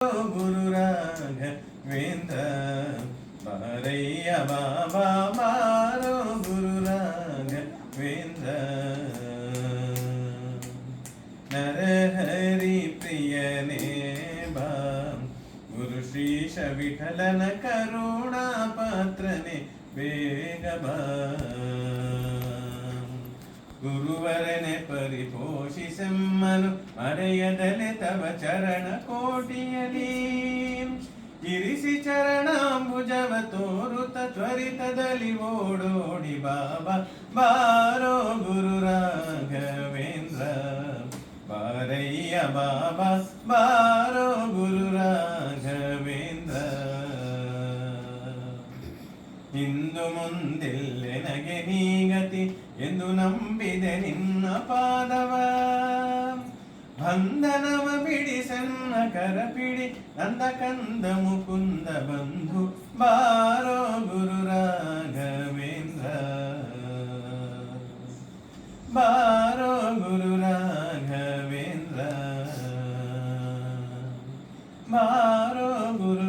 ಗುರು ರಾಘವೇಂದ್ರ ಬಾರಯ್ಯ ಬಾಬಾ ಬಾರೋ ಗುರು ರಾಘವೇಂದ್ರ ನರಹರಿ ಪ್ರಿಯನೇ ಬಾ ಗುರು ಶ್ರೀಶ ವಿಠಲನ ಕರುಣಾ ಪಾತ್ರನೆ ಬೇಗ ಬಾ ಗುರುವರನೆ ಪರಿಪೋಷಿಸೆಮ್ಮನು ಮರೆಯದಲೆ ತವ ಚರಣ ಕೋಟಿಯಲಿ ಇರಿಸಿ ಚರಣಾಂಬುಜವ ತೋರುತ ತ್ವರಿತದಲ್ಲಿ ಓಡೋಡಿ ಬಾಬಾ ಬಾರೋ ಗುರು ರಾಘವೇಂದ್ರ ಬಾರಯ್ಯ ಬಾಬಾ ಬಾರೋ ಗುರು ರಾಘವೇಂದ್ರ ಇಂದು ಮುಂದೆಲ್ಲೆನಗೆ ನೀಗತಿ ಎಂದು ನಂಬಿದೆ ನಿನ್ನ ಪಾದವ ಬಂಧನವ ಬಿಡಿಸನ್ನ ಕರಪಿಡಿ ನಂದ ಕಂದ ಮುಕುಂದ ಬಂಧು ಬಾರೋ ಗುರು ರಾಘವೇಂದ್ರ ಬಾರೋ ಗುರು ರಾಘವೇಂದ್ರ ಬಾರೋ ಗುರು